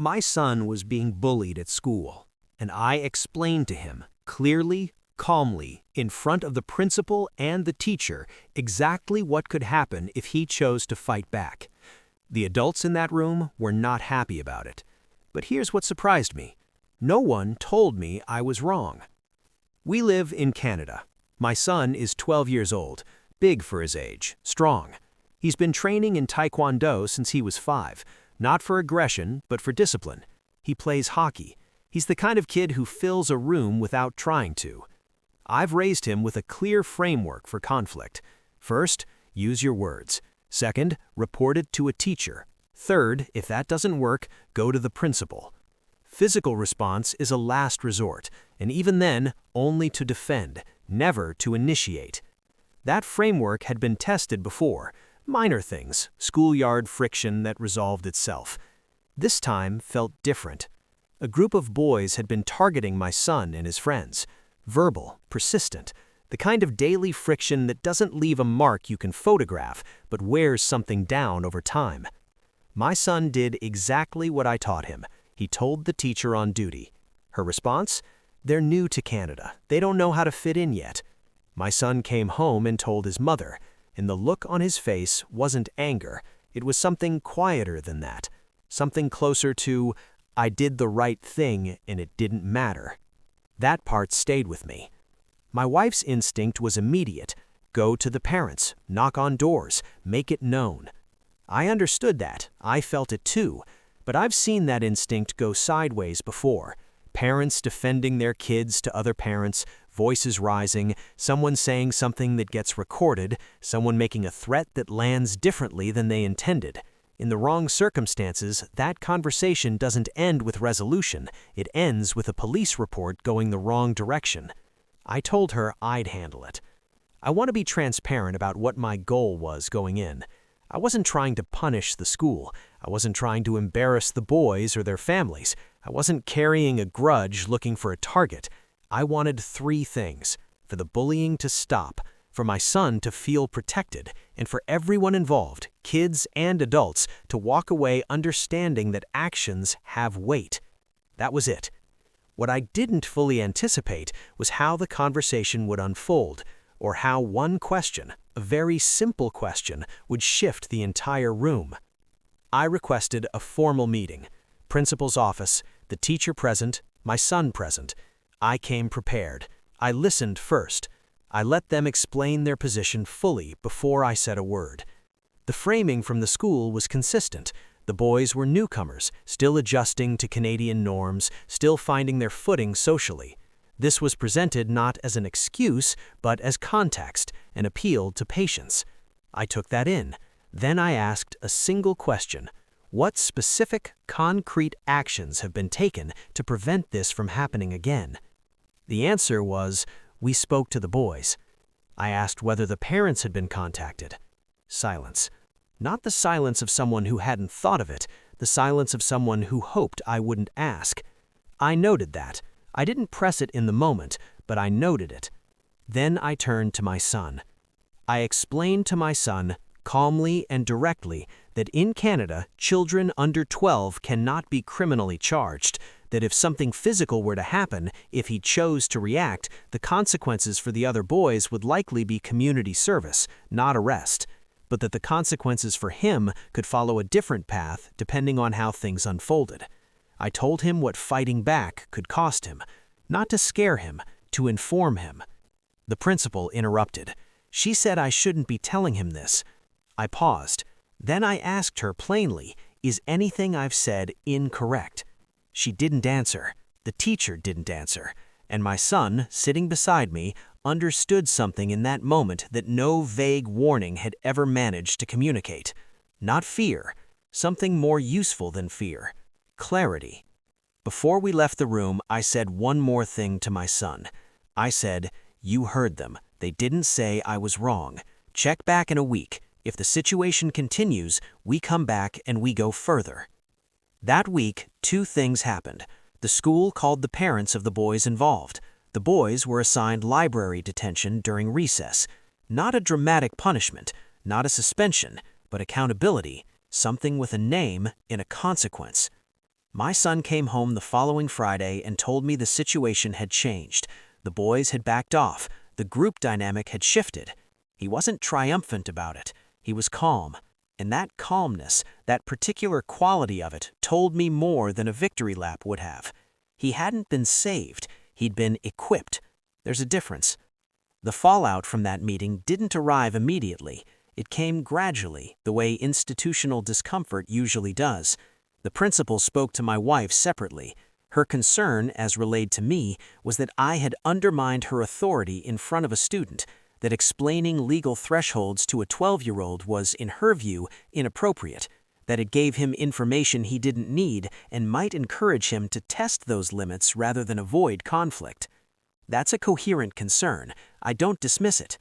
My son was being bullied at school, and I explained to him, clearly, calmly, in front of the principal and the teacher, exactly what could happen if he chose to fight back. The adults in that room were not happy about it. But here's what surprised me. No one told me I was wrong. We live in Canada. My son is 12 years old, big for his age, strong. He's been training in Taekwondo since he was 5, not for aggression, but for discipline. He plays hockey. He's the kind of kid who fills a room without trying to. I've raised him with a clear framework for conflict. First, use your words. Second, report it to a teacher. Third, if that doesn't work, go to the principal. Physical response is a last resort, and even then, only to defend, never to initiate. That framework had been tested before. Minor things, schoolyard friction that resolved itself. This time felt different. A group of boys had been targeting my son and his friends. Verbal, persistent, the kind of daily friction that doesn't leave a mark you can photograph, but wears something down over time. My son did exactly what I taught him. He told the teacher on duty. Her response? They're new to Canada. They don't know how to fit in yet. My son came home and told his mother, and the look on his face wasn't anger. It was something quieter than that. Something closer to, I did the right thing and it didn't matter. That part stayed with me. My wife's instinct was immediate. Go to the parents, knock on doors, make it known. I understood that. I felt it too. But I've seen that instinct go sideways before. Parents defending their kids to other parents, voices rising, someone saying something that gets recorded, someone making a threat that lands differently than they intended. In the wrong circumstances, that conversation doesn't end with resolution. It ends with a police report going the wrong direction. I told her I'd handle it. I want to be transparent about what my goal was going in. I wasn't trying to punish the school. I wasn't trying to embarrass the boys or their families. I wasn't carrying a grudge looking for a target. I wanted 3 things: for the bullying to stop, for my son to feel protected, and for everyone involved, kids and adults, to walk away understanding that actions have weight. That was it. What I didn't fully anticipate was how the conversation would unfold, or how one question, a very simple question, would shift the entire room. I requested a formal meeting. Principal's office, the teacher present, my son present. I came prepared. I listened first. I let them explain their position fully before I said a word. The framing from the school was consistent. The boys were newcomers, still adjusting to Canadian norms, still finding their footing socially. This was presented not as an excuse, but as context, an appeal to patience. I took that in. Then I asked a single question. What specific, concrete actions have been taken to prevent this from happening again? The answer was, we spoke to the boys. I asked whether the parents had been contacted. Silence. Not the silence of someone who hadn't thought of it, the silence of someone who hoped I wouldn't ask. I noted that. I didn't press it in the moment, but I noted it. Then I turned to my son. I explained to my son, calmly and directly, that in Canada, children under 12 cannot be criminally charged, that if something physical were to happen, if he chose to react, the consequences for the other boys would likely be community service, not arrest, but that the consequences for him could follow a different path depending on how things unfolded. I told him what fighting back could cost him, not to scare him, to inform him. The principal interrupted. She said I shouldn't be telling him this. I paused. Then I asked her plainly, is anything I've said incorrect? She didn't answer. The teacher didn't answer. And my son, sitting beside me, understood something in that moment that no vague warning had ever managed to communicate. Not fear. Something more useful than fear. Clarity. Before we left the room, I said one more thing to my son. I said, you heard them. They didn't say I was wrong. Check back in a week. If the situation continues, we come back and we go further. That week, 2 things happened. The school called the parents of the boys involved. The boys were assigned library detention during recess. Not a dramatic punishment, not a suspension, but accountability, something with a name and a consequence. My son came home the following Friday and told me the situation had changed. The boys had backed off. The group dynamic had shifted. He wasn't triumphant about it. He was calm. And that calmness, that particular quality of it, told me more than a victory lap would have. He hadn't been saved. He'd been equipped. There's a difference. The fallout from that meeting didn't arrive immediately. It came gradually, the way institutional discomfort usually does. The principal spoke to my wife separately. Her concern, as relayed to me, was that I had undermined her authority in front of a student, that explaining legal thresholds to a 12-year-old was, in her view, inappropriate, that it gave him information he didn't need and might encourage him to test those limits rather than avoid conflict. That's a coherent concern. I don't dismiss it.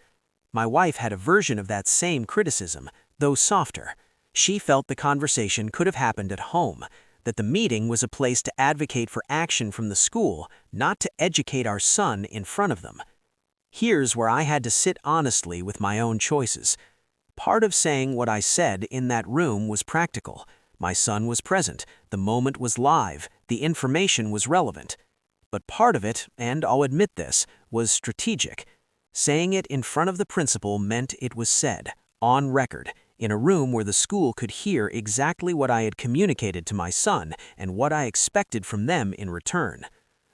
My wife had a version of that same criticism, though softer. She felt the conversation could have happened at home, that the meeting was a place to advocate for action from the school, not to educate our son in front of them. Here's where I had to sit honestly with my own choices. Part of saying what I said in that room was practical. My son was present, the moment was live, the information was relevant. But part of it, and I'll admit this, was strategic. Saying it in front of the principal meant it was said, on record, in a room where the school could hear exactly what I had communicated to my son and what I expected from them in return.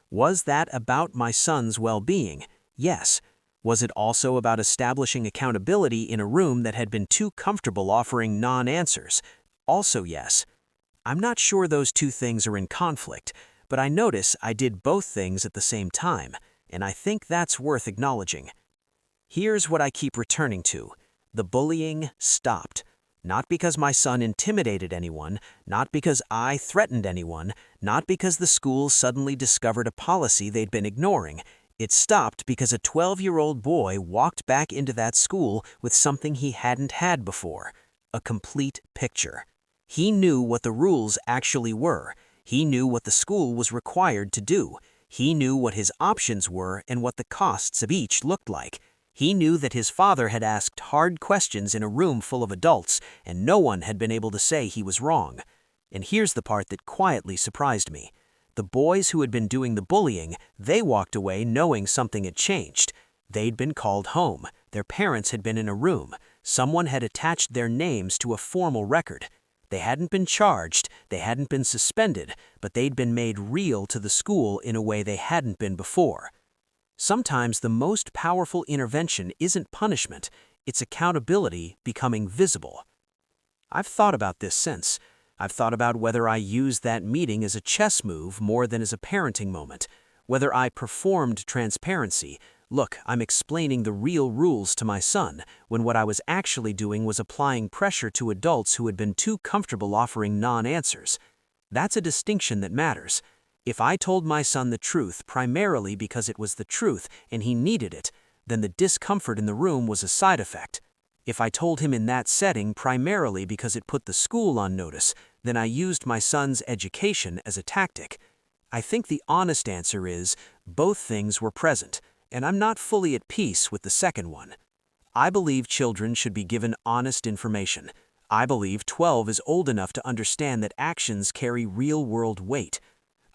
Was that about my son's well-being? Yes. Was it also about establishing accountability in a room that had been too comfortable offering non-answers? Also yes. I'm not sure those two things are in conflict, but I notice I did both things at the same time, and I think that's worth acknowledging. Here's what I keep returning to. The bullying stopped. Not because my son intimidated anyone, not because I threatened anyone, not because the school suddenly discovered a policy they'd been ignoring. It stopped because a 12-year-old boy walked back into that school with something he hadn't had before, a complete picture. He knew what the rules actually were. He knew what the school was required to do. He knew what his options were and what the costs of each looked like. He knew that his father had asked hard questions in a room full of adults, and no one had been able to say he was wrong. And here's the part that quietly surprised me. The boys who had been doing the bullying, they walked away knowing something had changed. They'd been called home. Their parents had been in a room. Someone had attached their names to a formal record. They hadn't been charged, they hadn't been suspended, but they'd been made real to the school in a way they hadn't been before. Sometimes the most powerful intervention isn't punishment, it's accountability becoming visible. I've thought about this since. I've thought about whether I used that meeting as a chess move more than as a parenting moment, whether I performed transparency. Look, I'm explaining the real rules to my son, when what I was actually doing was applying pressure to adults who had been too comfortable offering non-answers. That's a distinction that matters. If I told my son the truth primarily because it was the truth and he needed it, then the discomfort in the room was a side effect. If I told him in that setting primarily because it put the school on notice, then I used my son's education as a tactic. I think the honest answer is both things were present, and I'm not fully at peace with the second one. I believe children should be given honest information. I believe 12 is old enough to understand that actions carry real-world weight.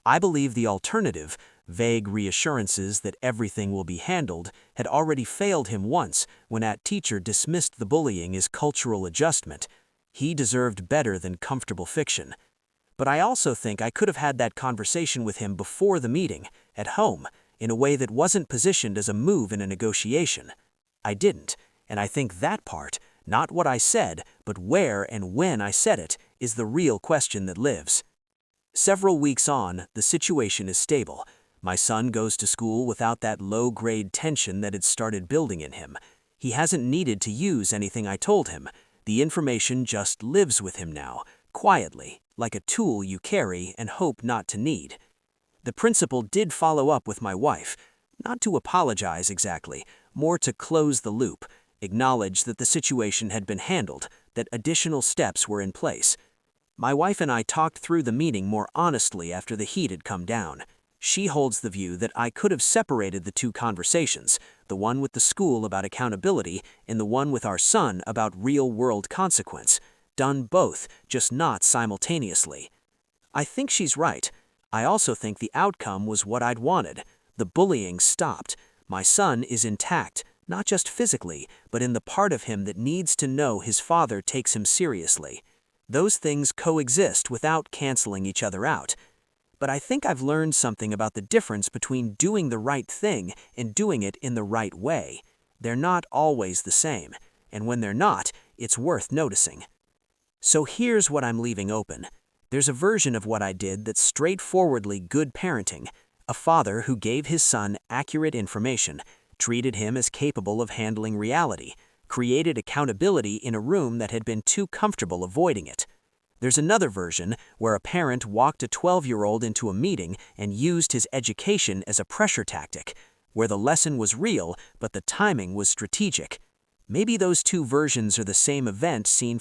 I believe the alternative, vague reassurances that everything will be handled, had already failed him once when that teacher dismissed the bullying as cultural adjustment. He deserved better than comfortable fiction. But I also think I could have had that conversation with him before the meeting, at home, in a way that wasn't positioned as a move in a negotiation. I didn't, and I think that part, not what I said, but where and when I said it, is the real question that lives. Several weeks on, the situation is stable. My son goes to school without that low-grade tension that had started building in him. He hasn't needed to use anything I told him. The information just lives with him now, quietly, like a tool you carry and hope not to need. The principal did follow up with my wife, not to apologize exactly, more to close the loop, acknowledge that the situation had been handled, that additional steps were in place. My wife and I talked through the meeting more honestly after the heat had come down. She holds the view that I could have separated the two conversations, the one with the school about accountability and the one with our son about real-world consequence. Done both, just not simultaneously. I think she's right. I also think the outcome was what I'd wanted. The bullying stopped. My son is intact, not just physically, but in the part of him that needs to know his father takes him seriously. Those things coexist without canceling each other out. But I think I've learned something about the difference between doing the right thing and doing it in the right way. They're not always the same, and when they're not, it's worth noticing. So here's what I'm leaving open. There's a version of what I did that's straightforwardly good parenting, a father who gave his son accurate information, treated him as capable of handling reality, created accountability in a room that had been too comfortable avoiding it. There's another version where a parent walked a 12-year-old into a meeting and used his education as a pressure tactic, where the lesson was real but the timing was strategic. Maybe those two versions are the same event seen